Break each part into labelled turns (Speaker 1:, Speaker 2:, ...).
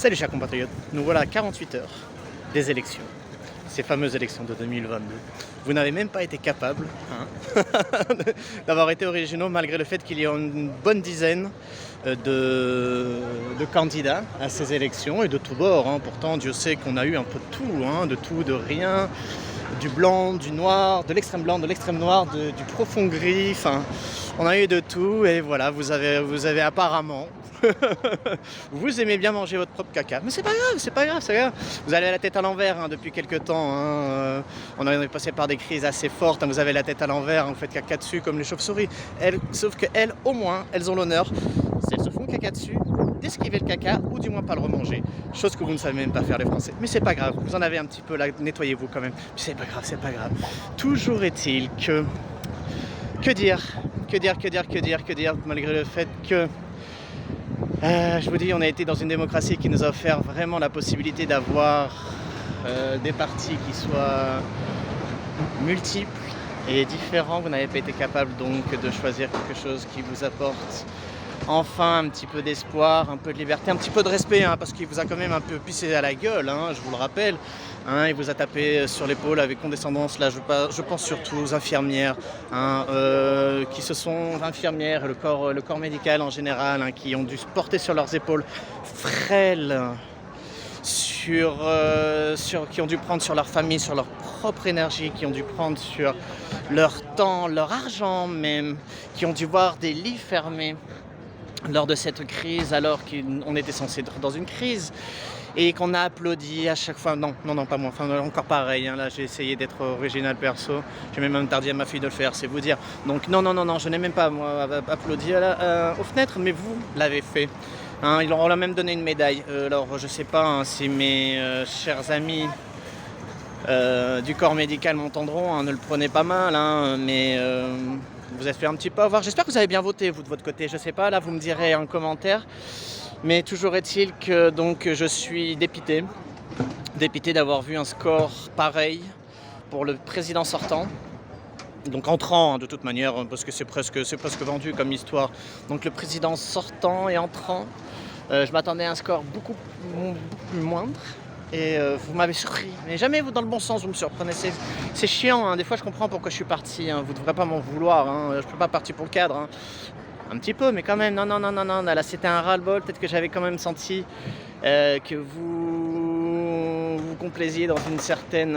Speaker 1: Salut chers compatriotes, nous voilà à 48 heures des élections, ces fameuses élections de 2022. Vous n'avez même pas été capable d'avoir été originaux malgré le fait qu'il y ait une bonne dizaine de candidats à ces élections et de tous bords. Pourtant Dieu sait qu'on a eu un peu de tout, de rien, du blanc, du noir, de l'extrême blanc, de l'extrême noir, du profond gris, on a eu de tout et voilà, vous avez apparemment vous aimez bien manger votre propre caca, mais c'est pas grave. Vous avez la tête à l'envers depuis quelques temps. On est passé par des crises assez fortes. Vous avez la tête à l'envers, vous faites caca dessus comme les chauves-souris. Sauf qu'elles, au moins, elles ont l'honneur, si elles se font caca dessus, d'esquiver le caca ou du moins pas le remanger. Chose que vous ne savez même pas faire les Français. Mais c'est pas grave, vous en avez un petit peu là, nettoyez-vous quand même. C'est pas grave. Toujours est-il que... Que dire, malgré le fait que... je vous dis, on a été dans une démocratie qui nous a offert vraiment la possibilité d'avoir des partis qui soient multiples et différents. Vous n'avez pas été capable donc de choisir quelque chose qui vous apporte enfin un petit peu d'espoir, un peu de liberté, un petit peu de respect, parce qu'il vous a quand même un peu pissé à la gueule, je vous le rappelle. Il vous a tapé sur l'épaule avec condescendance. Là, je pense surtout aux infirmières, qui se sont infirmières, le corps médical en général, qui ont dû se porter sur leurs épaules frêles, qui ont dû prendre sur leur famille, sur leur propre énergie, qui ont dû prendre sur leur temps, leur argent même, qui ont dû voir des lits fermés lors de cette crise, alors qu'on était censé être dans une crise. Et qu'on a applaudi à chaque fois. Non, pas moi. Encore pareil. Là, j'ai essayé d'être original perso. J'ai même interdit à ma fille de le faire, c'est vous dire. Donc, non. Je n'ai même pas, moi, applaudi aux fenêtres, mais vous l'avez fait. On leur a même donné une médaille. Alors, je sais pas si mes chers amis du corps médical m'entendront. Ne le prenez pas mal, mais... vous êtes fait un petit peu avoir. J'espère que vous avez bien voté, vous, de votre côté. Je sais pas, là, vous me direz en commentaire. Mais toujours est-il que donc, je suis dépité d'avoir vu un score pareil pour le président sortant. Donc entrant, de toute manière, parce que c'est presque vendu comme histoire. Donc le président sortant et entrant, je m'attendais à un score beaucoup plus moindre. Et vous m'avez surpris, mais jamais vous dans le bon sens, vous me surprenez, c'est chiant, des fois je comprends pourquoi je suis parti, vous ne devrez pas m'en vouloir, je ne peux pas partir pour le cadre, un petit peu, mais quand même, non, là c'était un ras-le-bol, peut-être que j'avais quand même senti que vous complaisiez dans une certaine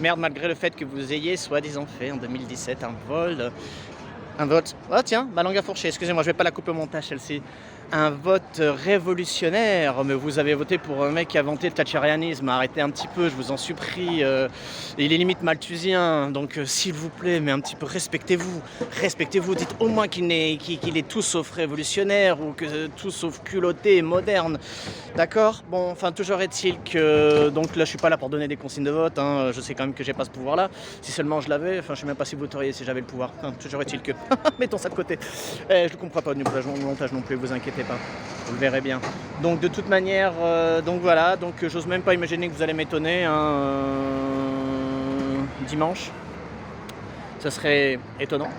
Speaker 1: merde, malgré le fait que vous ayez soi-disant fait en 2017 un vote, oh tiens, ma langue a fourché, excusez-moi, je vais pas la couper au montage celle-ci. Un vote révolutionnaire, mais vous avez voté pour un mec qui a inventé le thatchérianisme. Arrêtez un petit peu, je vous en supplie. Il est limite malthusien, donc s'il vous plaît, mais un petit peu respectez-vous. Dites au moins qu'il est tout sauf révolutionnaire ou que tout sauf culotté et moderne. D'accord ? Bon, toujours est-il que... Donc là, je suis pas là pour donner des consignes de vote. Je sais quand même que j'ai pas ce pouvoir-là. Si seulement je l'avais, je sais même pas si vous voteriez si j'avais le pouvoir. Toujours est-il que... Mettons ça de côté. Je ne comprends pas du montage non plus, vous inquiétez pas, vous le verrez bien. Donc de toute manière, donc voilà, j'ose même pas imaginer que vous allez m'étonner dimanche. Ce serait étonnant.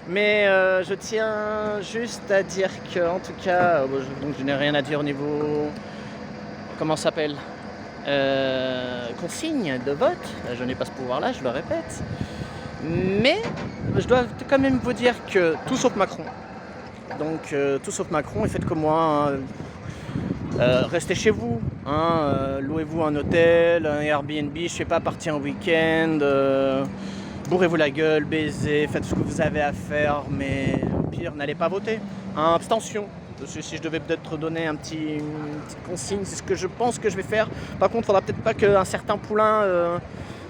Speaker 1: Mais je tiens juste à dire que, en tout cas, donc je n'ai rien à dire au niveau, comment ça s'appelle, consigne de vote. Je n'ai pas ce pouvoir-là, je le répète. Mais je dois quand même vous dire que tout sauf Macron. Donc tout sauf Macron, et faites comme moi, restez chez vous, louez-vous un hôtel, un Airbnb, je sais pas, partir un week-end, bourrez-vous la gueule, baisez, faites ce que vous avez à faire, mais au pire, n'allez pas voter. Abstention. Si je devais peut-être donner une petite consigne, c'est ce que je pense que je vais faire. Par contre, il faudra peut-être pas qu'un certain poulain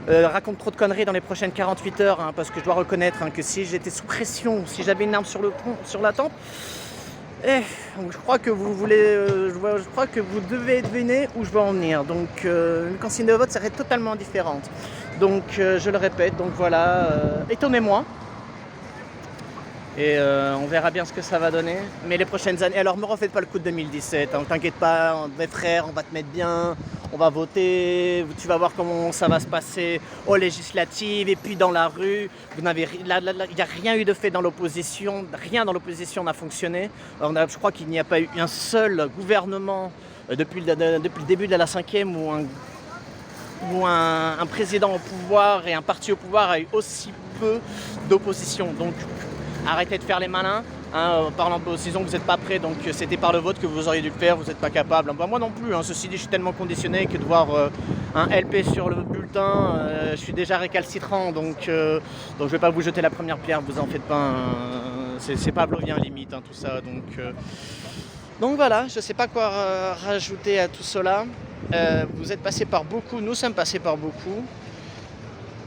Speaker 1: raconte trop de conneries dans les prochaines 48 heures, parce que je dois reconnaître que si j'étais sous pression, si j'avais une arme sur la tempe, je crois que je crois que vous devez deviner où je veux en venir. Donc une consigne de vote serait totalement différente. Donc je le répète, donc voilà, étonnez-moi. Et on verra bien ce que ça va donner. Mais les prochaines années... Alors, me refaites pas le coup de 2017. Hein, t'inquiète pas, mes frères, on va te mettre bien. On va voter. Tu vas voir comment ça va se passer aux législatives. Et puis dans la rue, il n'y a rien eu de fait dans l'opposition. Rien dans l'opposition n'a fonctionné. Je crois qu'il n'y a pas eu un seul gouvernement depuis le début de la 5e où un président au pouvoir et un parti au pouvoir a eu aussi peu d'opposition. Donc arrêtez de faire les malins. Hein, en parlant d'opposition, vous n'êtes pas prêts, donc c'était par le vote que vous auriez dû le faire, vous n'êtes pas capable. Bah, moi non plus, hein. Ceci dit, je suis tellement conditionné que de voir un LP sur le bulletin, je suis déjà récalcitrant, donc je ne vais pas vous jeter la première pierre, vous en faites pas. C'est pavlovien limite, hein, tout ça. Donc voilà, je ne sais pas quoi rajouter à tout cela. Vous êtes passé par beaucoup, nous sommes passés par beaucoup.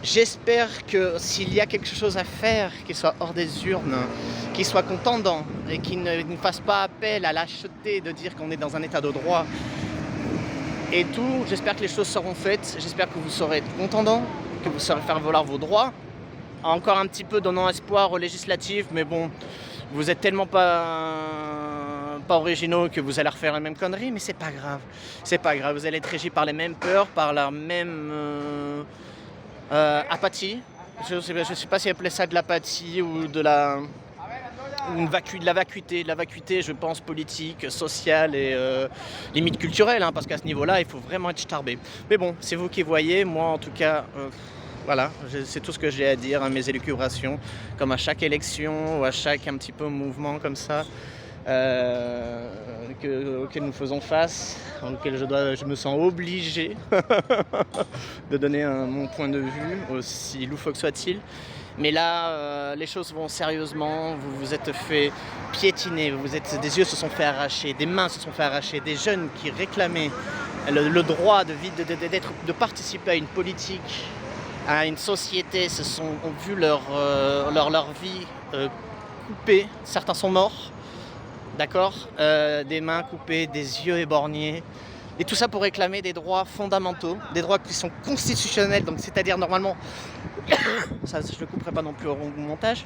Speaker 1: J'espère que s'il y a quelque chose à faire qui soit hors des urnes, qui soit contendant et qui ne fasse pas appel à lâcheté de dire qu'on est dans un état de droit et tout, j'espère que les choses seront faites, j'espère que vous saurez être contendant, que vous saurez faire valoir vos droits. Encore un petit peu donnant espoir aux législatives, mais bon, vous êtes tellement pas originaux que vous allez refaire la même connerie, mais c'est pas grave. C'est pas grave, vous allez être régis par les mêmes peurs, par la même... apathie, je sais pas si appeler ça de l'apathie ou de la vacuité, je pense, politique, sociale et limite culturelle, hein, parce qu'à ce niveau-là, il faut vraiment être starbé. Mais bon, c'est vous qui voyez, moi en tout cas, voilà, c'est tout ce que j'ai à dire, hein, mes élucubrations, comme à chaque élection ou à chaque un petit peu mouvement comme ça. Auquel nous faisons face, auquel je me sens obligé de donner mon point de vue, aussi loufoque soit-il. Mais là, les choses vont sérieusement, vous vous êtes fait piétiner, des yeux se sont fait arracher, des mains se sont fait arracher, des jeunes qui réclamaient le droit de participer à une politique, à une société, ont vu leur vie coupée, certains sont morts. D'accord, des mains coupées, des yeux éborgnés, et tout ça pour réclamer des droits fondamentaux, des droits qui sont constitutionnels, donc c'est-à-dire normalement, ça je ne couperai pas non plus au montage,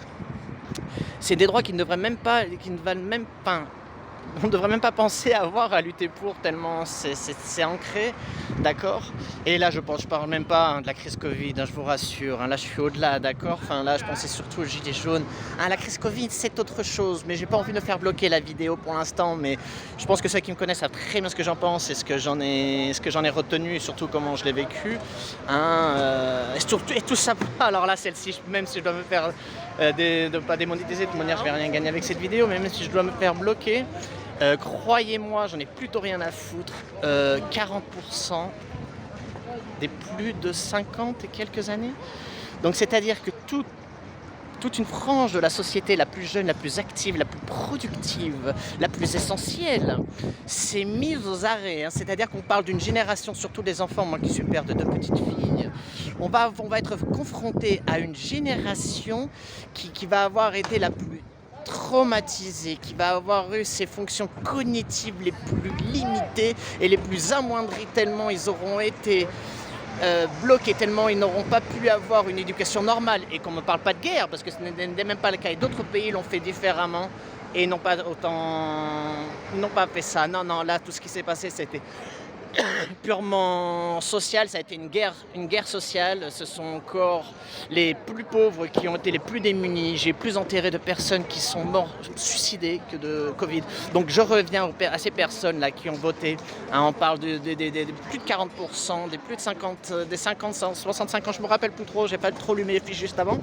Speaker 1: c'est des droits qui ne valent même pas, on ne devrait même pas penser à avoir à lutter pour, tellement c'est ancré, d'accord. Et là je parle même pas de la crise Covid, hein, je vous rassure, hein, là je suis au-delà, d'accord. Enfin là je pensais surtout aux gilets jaunes. Hein, la crise Covid c'est autre chose, mais j'ai pas envie de faire bloquer la vidéo pour l'instant, mais je pense que ceux qui me connaissent savent très bien ce que j'en pense et ce que j'en ai retenu et surtout comment je l'ai vécu. Hein, et tout ça, alors là celle-ci, même si je dois me faire de pas démonétiser, de toute manière je vais rien gagner avec cette vidéo, mais même si je dois me faire bloquer, croyez-moi, j'en ai plutôt rien à foutre. 40% des plus de 50 et quelques années. Donc c'est-à-dire que toute une frange de la société, la plus jeune, la plus active, la plus productive, la plus essentielle, s'est mise aux arrêts. Hein. C'est-à-dire qu'on parle d'une génération, surtout des enfants, moi qui suis père de 2 petites filles, on va être confronté à une génération qui va avoir été la plus traumatisé, qui va avoir eu ses fonctions cognitives les plus limitées et les plus amoindries, tellement ils auront été bloqués, tellement ils n'auront pas pu avoir une éducation normale. Et qu'on ne parle pas de guerre, parce que ce n'est même pas le cas. Et d'autres pays l'ont fait différemment et n'ont pas fait ça. Non, là, tout ce qui s'est passé, c'était purement social, ça a été une guerre sociale. Ce sont encore les plus pauvres qui ont été les plus démunis. J'ai plus enterré de personnes qui sont mortes, suicidées que de Covid. Donc je reviens à ces personnes-là qui ont voté. Hein, on parle de plus de 40%, des plus de 50, des 50, 65 ans, je me rappelle plus trop, j'ai pas trop lu mes fiches juste avant,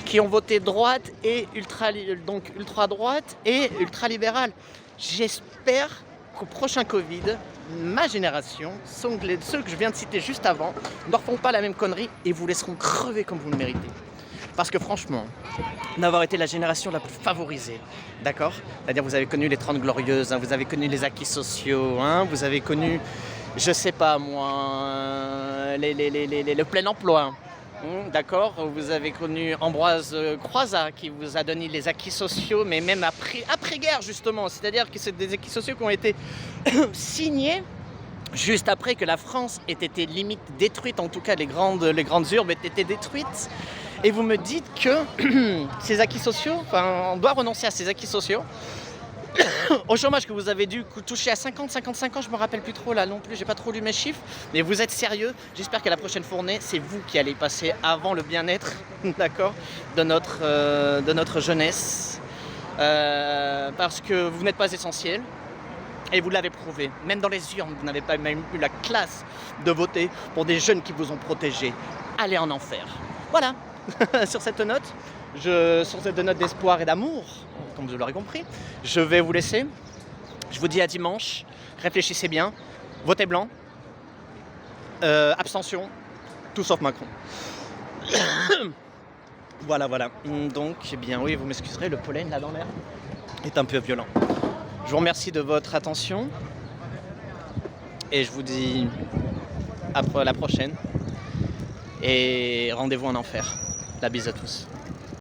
Speaker 1: qui ont voté droite et ultra-droite et ultra-libérale. J'espère qu'au prochain Covid, ma génération, ceux que je viens de citer juste avant, ne refont pas la même connerie et vous laisseront crever comme vous le méritez. Parce que franchement, d'avoir été la génération la plus favorisée, d'accord ? C'est-à-dire vous avez connu les 30 glorieuses, hein, vous avez connu les acquis sociaux, hein, vous avez connu, je sais pas moi, le plein emploi. D'accord, vous avez connu Ambroise Croizat qui vous a donné les acquis sociaux, mais même après-guerre justement, c'est-à-dire que c'est des acquis sociaux qui ont été signés juste après que la France ait été limite détruite, en tout cas les grandes urbes aient été détruites. Et vous me dites que ces acquis sociaux, enfin, on doit renoncer à ces acquis sociaux. Au chômage que vous avez dû toucher à 50, 55 ans, je me rappelle plus trop là non plus, j'ai pas trop lu mes chiffres, mais vous êtes sérieux. J'espère que la prochaine fournée, c'est vous qui allez passer avant le bien-être, d'accord, de notre jeunesse, parce que vous n'êtes pas essentiel. Et vous l'avez prouvé, même dans les urnes, vous n'avez pas même eu la classe de voter pour des jeunes qui vous ont protégé. Allez en enfer. Voilà, sur cette note d'espoir et d'amour, comme vous l'aurez compris, je vais vous laisser. Je vous dis à dimanche, réfléchissez bien, votez blanc, abstention, tout sauf Macron. Voilà. Donc, eh bien oui, vous m'excuserez, le pollen là dans l'air est un peu violent. Je vous remercie de votre attention et je vous dis à la prochaine et rendez-vous en enfer. La bise à tous.